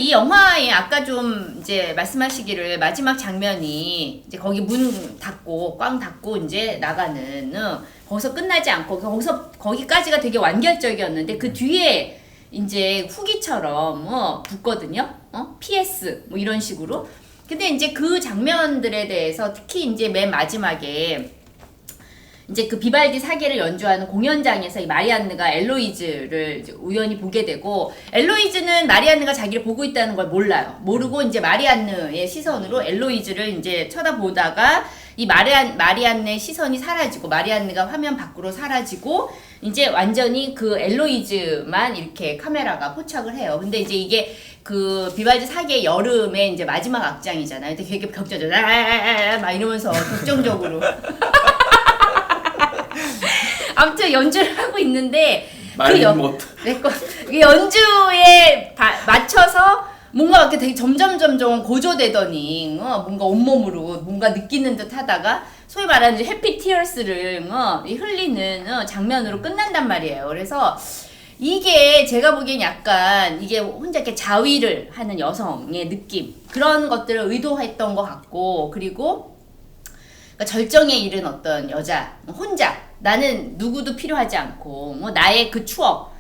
이 영화에 아까 좀 이제 말씀하시기를 마지막 장면이 이제 거기 문 닫고 꽝 닫고 이제 나가는 거기서 끝나지 않고 거기까지가 되게 완결적이었는데 그 뒤에 이제 후기처럼 붙거든요. PS 뭐 이런 식으로. 근데 이제 그 장면들에 대해서 특히 이제 맨 마지막에 이제 그 비발디 사계를 연주하는 공연장에서 이 마리안느가 엘로이즈를 이제 우연히 보게 되고, 엘로이즈는 마리안느가 자기를 보고 있다는 걸 몰라요. 모르고 이제 마리안느의 시선으로 엘로이즈를 이제 쳐다보다가 이 마리안느의 시선이 사라지고 마리안느가 화면 밖으로 사라지고 이제 완전히 그 엘로이즈만 이렇게 카메라가 포착을 해요. 근데 이제 이게 그 비발디 사계의 여름의 이제 마지막 악장이잖아요. 근데 되게 격정적으로 막 이러면서 격정적으로 아무튼 연주를 하고 있는데 그 연주에 맞춰서 뭔가 이렇게 되게 점점 고조되더니 뭔가 온몸으로 뭔가 느끼는 듯 하다가 소위 말하는 해피 티어스를 흘리는 장면으로 끝난단 말이에요. 그래서 이게 제가 보기엔 약간 이게 혼자 이렇게 자위를 하는 여성의 느낌, 그런 것들을 의도했던 것 같고, 그리고 그러니까 절정에 이른 어떤 여자 혼자, 나는 누구도 필요하지 않고 나의 그 추억,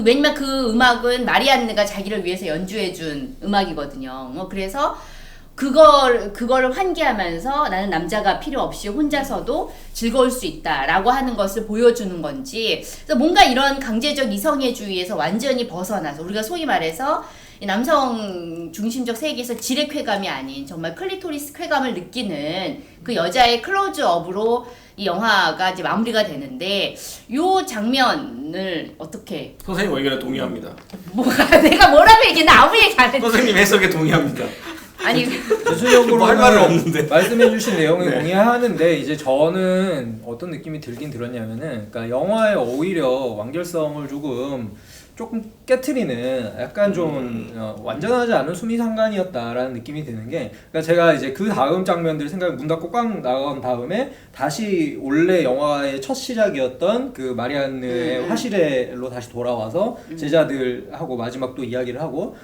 왜냐면 그 음악은 마리안느가 자기를 위해서 연주해준 음악이거든요. 그래서 그걸 환기하면서 나는 남자가 필요 없이 혼자서도 즐거울 수 있다라고 하는 것을 보여주는 건지, 그래서 뭔가 이런 강제적 이성애주의에서 완전히 벗어나서 우리가 소위 말해서 이 남성 중심적 세계에서 지레 쾌감이 아닌 정말 클리토리스 쾌감을 느끼는 그 여자의 클로즈업으로 이 영화가 이제 마무리가 되는데, 요 장면을 어떻게? 선생님 의견에 동의합니다. 뭐가 내가 뭐라고 얘기나 아무 얘기 안 했는데. 선생님 해석에 동의합니다. 아니 기술적으로 할 말은 없는데 말씀해주신 내용에 동의하는데, 이제 저는 어떤 느낌이 들긴 들었냐면은, 그러니까 영화에 오히려 완결성을 조금 깨트리는 약간 좀 완전하지 않은 수미상관이었다라는 느낌이 드는 게, 그러니까 제가 이제 그 다음 장면들 생각에 문 닫고 꽝 나간 다음에 다시 원래 영화의 첫 시작이었던 그 마리안느의 화실에로 다시 돌아와서 제자들하고 마지막 또 이야기를 하고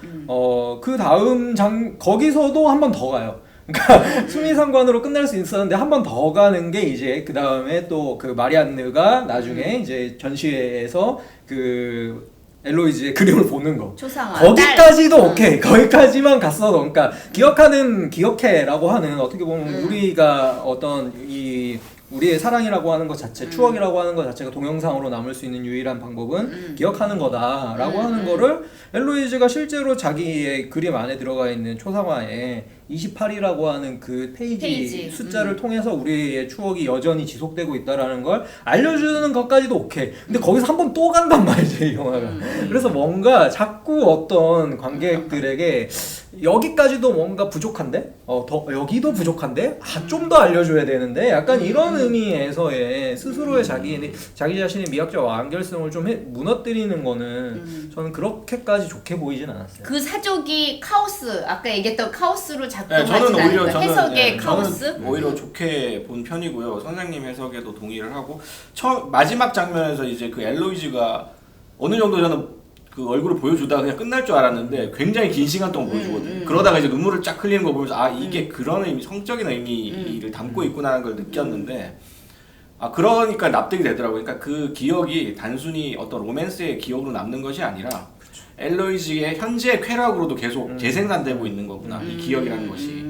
그 다음 거기서도 한 번 더 가요. 그러니까 수미상관으로 끝날 수 있었는데 한 번 더 가는 게 이제 그 다음에 또 그 마리안느가 나중에 이제 전시회에서 그 엘로이즈의 그림을 보는 거. 초상화. 거기까지도 오케이. 거기까지만 갔어도, 그러니까 기억해라고 하는, 어떻게 보면 우리가 어떤 우리의 사랑이라고 하는 것 자체, 추억이라고 하는 것 자체가 동영상으로 남을 수 있는 유일한 방법은 기억하는 거다라고 하는 거를 엘로이즈가 실제로 자기의 그림 안에 들어가 있는 초상화에 28이라고 하는 그 페이지 숫자를 통해서 우리의 추억이 여전히 지속되고 있다라는 걸 알려주는 것까지도 오케이. 근데 거기서 한 번 또 간단 말이죠, 이 영화가. 그래서 뭔가 자꾸 어떤 관객들에게 여기까지도 뭔가 부족한데? 여기도 부족한데? 좀 더 알려줘야 되는데? 약간 이런 의미에서의 스스로의 자기 자신의 미학적 완결성을 좀 무너뜨리는 거는 저는 그렇게까지 좋게 보이진 않았어요. 그 사족이 카오스, 아까 얘기했던 카오스로 작동하지 저는 오히려 않을까? 해석의 카오스? 저는 오히려 좋게 본 편이고요. 선생님 해석에도 동의를 하고, 마지막 장면에서 이제 그 엘로이즈가 어느 정도 저는 그 얼굴을 보여주다가 그냥 끝날 줄 알았는데 굉장히 긴 시간 동안 보여주거든요. 그러다가 이제 눈물을 쫙 흘리는 거 보면서 이게 그런 의미, 성적인 의미를 담고 있구나 하는 걸 느꼈는데, 그러니까 납득이 되더라고요. 그러니까 그 기억이 단순히 어떤 로맨스의 기억으로 남는 것이 아니라 엘로이즈의 현재의 쾌락으로도 계속 재생산되고 있는 거구나, 이 기억이라는 것이.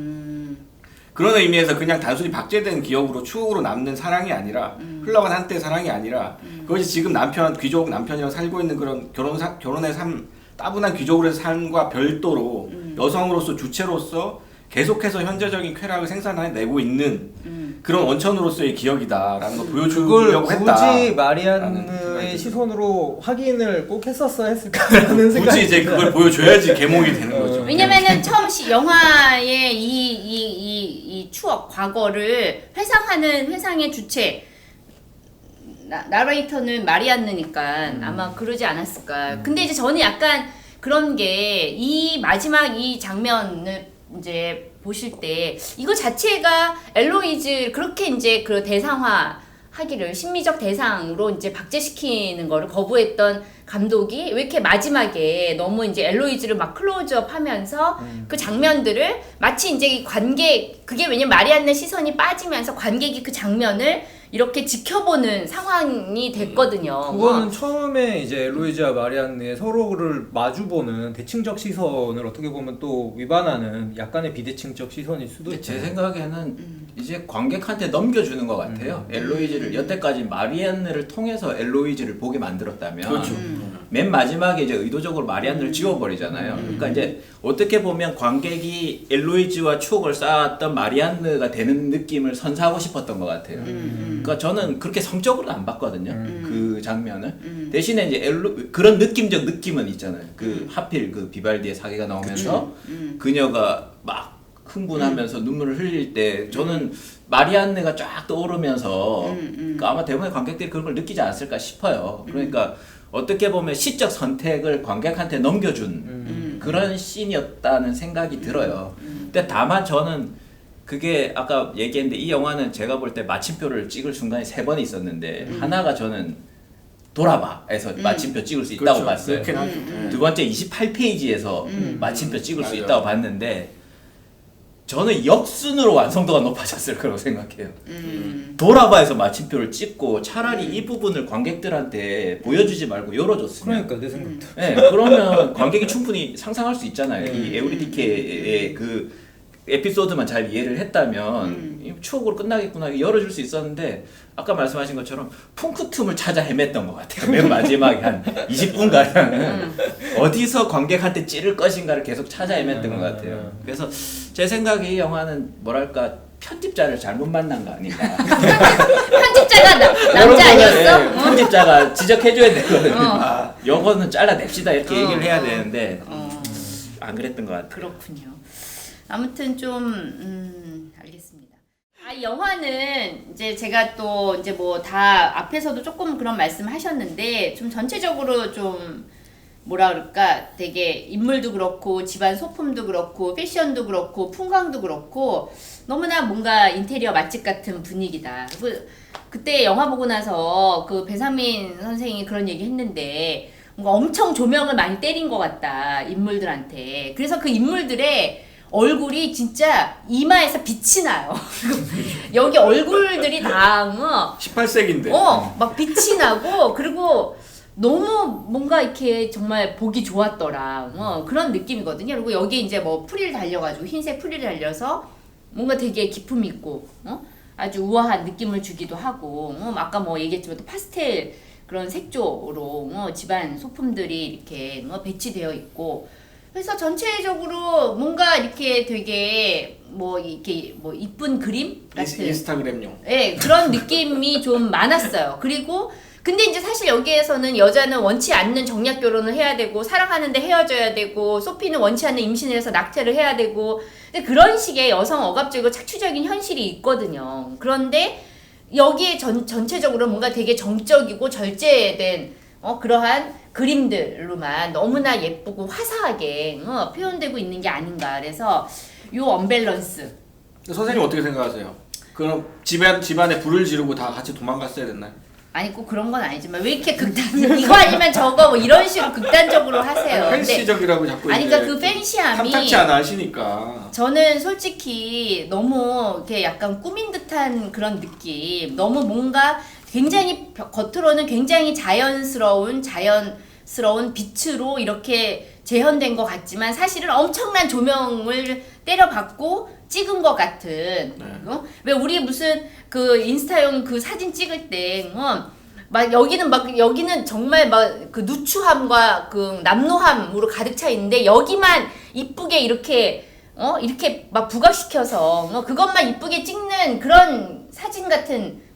그런 의미에서 그냥 단순히 박제된 기억으로 추억으로 남는 사랑이 아니라 흘러간 한때의 사랑이 아니라 그것이 지금 귀족 남편이랑 살고 있는 그런 결혼의 삶, 따분한 귀족으로의 삶과 별도로 여성으로서 주체로서 계속해서 현재적인 쾌락을 생산해내고 있는 그런 원천으로서의 기억이다라는 걸 보여주려고 했다. 굳이 마리안느의 시선으로 확인을 꼭 했을까라는 생각이. 굳이 이제 그걸 보여줘야지 개몽이 되는 거죠. 왜냐면은 처음 영화의 이 추억, 과거를 회상의 주체, 나레이터는 마리안느니까 아마 그러지 않았을까. 근데 이제 저는 약간 그런 게, 이 마지막 이 장면을 이제 보실 때 이거 자체가 엘로이즈 그렇게 이제 그 대상화 하기를 심리적 대상으로 이제 박제시키는 거를 거부했던 감독이 왜 이렇게 마지막에 너무 이제 엘로이즈를 막 클로즈업 하면서 그 장면들을 마치 이제 이 관객, 그게 왜냐면 마리안네 시선이 빠지면서 관객이 그 장면을 이렇게 지켜보는 상황이 됐거든요. 그거는 처음에 이제 엘로이즈와 마리안네 서로를 마주보는 대칭적 시선을 어떻게 보면 또 위반하는 약간의 비대칭적 시선일 수도 있죠. 제 생각에는 이제 관객한테 넘겨주는 것 같아요. 엘로이즈를 여태까지 마리안네를 통해서 엘로이즈를 보게 만들었다면 그렇죠. 맨 마지막에 이제 의도적으로 마리안네를 지워버리잖아요. 그러니까 이제 어떻게 보면 관객이 엘로이즈와 추억을 쌓았던 마리안네가 되는 느낌을 선사하고 싶었던 것 같아요. 그러니까 저는 그렇게 성적으로는 안 봤거든요. 그 장면을. 대신에 이제 그런 느낌적 느낌은 있잖아요. 그 하필 그 비발디의 사기가 나오면서 그녀가 막 흥분하면서 눈물을 흘릴 때 저는 마리안네가 쫙 떠오르면서 그러니까 아마 대부분의 관객들이 그런 걸 느끼지 않았을까 싶어요. 그러니까 어떻게 보면 시적 선택을 관객한테 넘겨준 그런 씬이었다는 생각이 들어요. 근데 다만 저는 그게 아까 얘기했는데 이 영화는 제가 볼 때 마침표를 찍을 순간이 3번 있었는데 하나가 저는 돌아봐에서 마침표 찍을 수 있다고 그렇죠. 봤어요. 그렇긴 하죠. 두 번째 28페이지에서 마침표 찍을 수 맞아요. 있다고 봤는데 저는 역순으로 완성도가 높아졌을 거라고 생각해요. 돌아봐에서 마침표를 찍고 차라리 이 부분을 관객들한테 보여주지 말고 열어줬으면. 그러니까 내 생각도. 네, 그러면 관객이 충분히 상상할 수 있잖아요. 이 에우리디케의 그 에피소드만 잘 이해를 했다면 이 추억으로 끝나겠구나 열어줄 수 있었는데 아까 말씀하신 것처럼 풍크 틈을 찾아 헤맸던 것 같아요. 맨 마지막에 한 20분가량은 어디서 관객한테 찌를 것인가를 계속 찾아 헤맸던 것 같아요. 그래서 제 생각에 이 영화는 뭐랄까 편집자를 잘못 만난 거 아닌가. 편집자가 남자 아니었어? 예, 편집자가 지적해줘야 되거든요. 요거는 잘라냅시다 이렇게 얘기를 해야 되는데 안 그랬던 것 같아요. 그렇군요. 아무튼 좀 알겠습니다. 이 영화는 이제 제가 또 이제 뭐 다 앞에서도 조금 그런 말씀하셨는데 좀 전체적으로 좀 뭐라 그럴까 되게 인물도 그렇고 집안 소품도 그렇고 패션도 그렇고 풍광도 그렇고 너무나 뭔가 인테리어 맛집 같은 분위기다. 그때 영화 보고 나서 그 배상민 선생이 그런 얘기 했는데 뭔가 엄청 조명을 많이 때린 것 같다 인물들한테. 그래서 그 인물들의 얼굴이 진짜 이마에서 빛이 나요. 여기 얼굴들이 다 18세기인데. 막 빛이 나고 그리고 너무 뭔가 이렇게 정말 보기 좋았더라. 그런 느낌이거든요. 그리고 여기 이제 뭐 프릴 달려가지고 흰색 프릴 달려서 뭔가 되게 기품 있고 아주 우아한 느낌을 주기도 하고 아까 뭐 얘기했지만 또 파스텔 그런 색조로 집안 소품들이 이렇게 배치되어 있고 그래서 전체적으로 뭔가 이렇게 되게 뭐 이렇게 뭐 이쁜 그림 같은 인스타그램용. 네, 그런 느낌이 좀 많았어요. 그리고 근데 이제 사실 여기에서는 여자는 원치 않는 정략 결혼을 해야 되고 사랑하는데 헤어져야 되고 소피는 원치 않는 임신을 해서 낙태를 해야 되고 근데 그런 식의 여성 억압적이고 착취적인 현실이 있거든요. 그런데 여기에 전체적으로 뭔가 되게 정적이고 절제된 그러한 그림들로만 너무나 예쁘고 화사하게 표현되고 있는 게 아닌가. 그래서 요 언밸런스. 선생님 어떻게 생각하세요? 그럼 집안에 불을 지르고 다 같이 도망갔어야 됐나요? 아니 꼭 그런 건 아니지만 왜 이렇게 이거 아니면 저거 뭐 이런 식으로 극단적으로 하세요. 팬시적이라고 자꾸 아니 그러니까 그 팬시함이 탐탁치 않아 하시니까. 저는 솔직히 너무 이렇게 약간 꾸민 듯한 그런 느낌. 너무 뭔가 굉장히 겉으로는 굉장히 자연스러운 빛으로 이렇게 재현된 것 같지만 사실은 엄청난 조명을 때려박고 찍은 것 같은. 왜 우리 무슨 그 인스타용 그 사진 찍을 때 막 여기는 정말 막 그 누추함과 그 남노함으로 가득 차 있는데 여기만 이쁘게 이렇게 막 부각시켜서 그것만 이쁘게 찍는 그런 사진 같은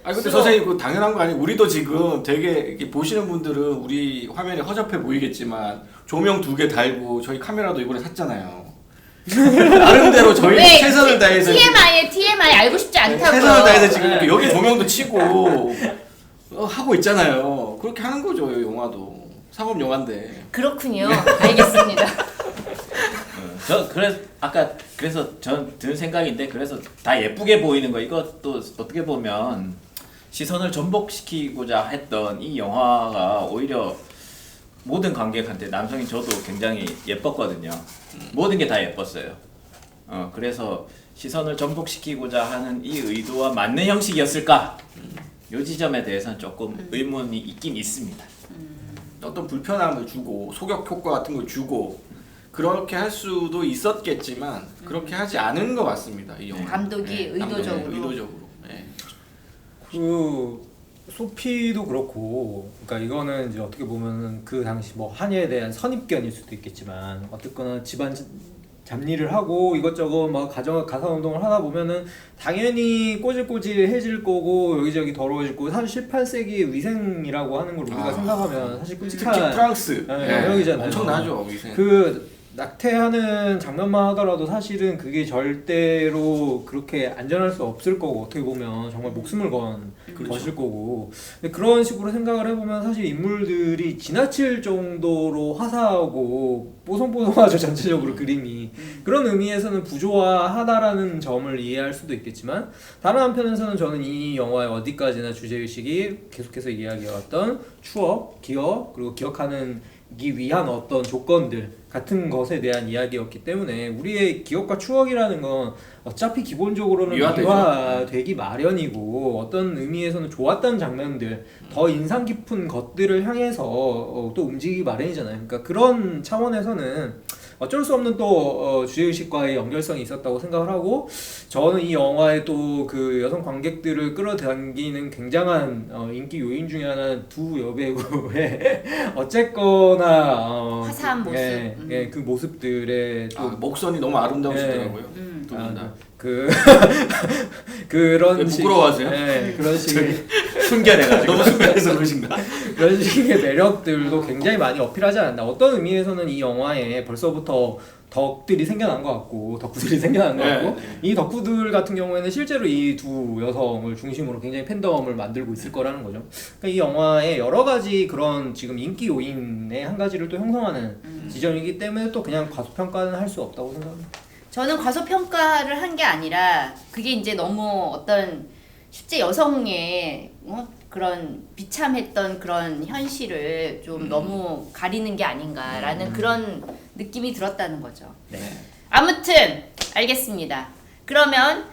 아니 근데 선생님 그 당연한 거 아니에요? 우리도 지금 되게 이렇게 보시는 분들은 우리 화면이 허접해 보이겠지만 조명 2개 달고 저희 카메라도 이번에 샀잖아요. 나름대로 저희 최선을 다해서 TMI 알고 싶지 않다고요. 최선을 다해서 지금 이렇게 여기 조명도 치고 하고 있잖아요. 그렇게 하는 거죠 영화도 상업 영화인데. 그렇군요. 알겠습니다. 그래서 전 드는 생각인데 그래서 다 예쁘게 보이는 거 이것도 어떻게 보면 시선을 전복시키고자 했던 이 영화가 오히려 모든 관객한테, 남성인 저도 굉장히 예뻤거든요. 모든 게 다 예뻤어요. 그래서 시선을 전복시키고자 하는 이 의도와 맞는 형식이었을까? 이 지점에 대해서는 조금 의문이 있긴 있습니다. 어떤 불편함을 주고 소격 효과 같은 걸 주고 그렇게 할 수도 있었겠지만 그렇게 하지 않은 것 같습니다. 이 영화. 감독이 의도적으로. 네. 그 소피도 그렇고, 그러니까 이거는 이제 어떻게 보면은 그 당시 뭐 한예에 대한 선입견일 수도 있겠지만, 어쨌거나 집안 잡일을 하고 이것저것 막 가사 운동을 하다 보면은 당연히 꼬질꼬질해질 거고 여기저기 더러워질 거고, 사실 18세기 위생이라고 하는 걸 우리가 생각하면 사실 특히 끔찍한 프랑스 영역이잖아요. 엄청나죠 위생. 그 낙태하는 장면만 하더라도 사실은 그게 절대로 그렇게 안전할 수 없을 거고, 어떻게 보면 정말 목숨을 건 것일 거고. 근데 그런 식으로 생각을 해보면 사실 인물들이 지나칠 정도로 화사하고 뽀송뽀송하죠, 전체적으로 그림이. 그런 의미에서는 부조화하다라는 점을 이해할 수도 있겠지만, 다른 한편에서는 저는 이 영화의 어디까지나 주제의식이 계속해서 이야기해왔던 추억, 기억, 그리고 기억하는 기 위한 어떤 조건들 같은 것에 대한 이야기였기 때문에, 우리의 기억과 추억이라는 건 어차피 기본적으로는 미화되기 마련이고, 어떤 의미에서는 좋았던 장면들, 더 인상 깊은 것들을 향해서 또 움직이기 마련이잖아요. 그러니까 그런 차원에서는 어쩔 수 없는 또 주제의식과의 연결성이 있었다고 생각을 하고, 저는 이 영화의 또 그 여성 관객들을 끌어당기는 굉장한 인기 요인 중에 하나는 두 여배우의 어쨌거나 화사한 모습. 그 모습들의 또 목선이 너무 아름다우시더라고요. 두 분 다. 그런 부끄러워하세요? 그런 식의 순결해가지고. 너무 순간해서 그러신가? 그런 식의 매력들도 굉장히 많이 어필하지 않았나. 어떤 의미에서는 이 영화에 벌써부터 덕들이 생겨난 것 같고, 덕후들이 생겨난 것 같고, 이 덕후들 같은 경우에는 실제로 이 두 여성을 중심으로 굉장히 팬덤을 만들고 있을 거라는 거죠. 그러니까 이 영화의 여러 가지 그런 지금 인기 요인의 한 가지를 또 형성하는 지점이기 때문에 또 그냥 과소평가는 할 수 없다고 생각합니다. 저는 과소평가를 한 게 아니라, 그게 이제 너무 어떤 실제 여성의 그런 비참했던 그런 현실을 좀 너무 가리는 게 아닌가라는 그런 느낌이 들었다는 거죠. 네. 아무튼 알겠습니다. 그러면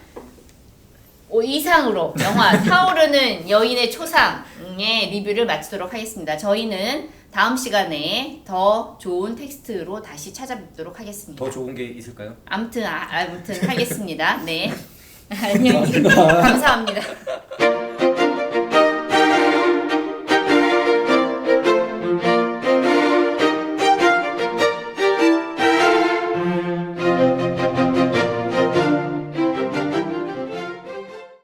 이상으로 영화 타오르는 여인의 초상의 리뷰를 마치도록 하겠습니다. 저희는 다음 시간에 더 좋은 텍스트로 다시 찾아뵙도록 하겠습니다. 더 좋은 게 있을까요? 아무튼 하겠습니다. 네. 안녕히 감사합니다.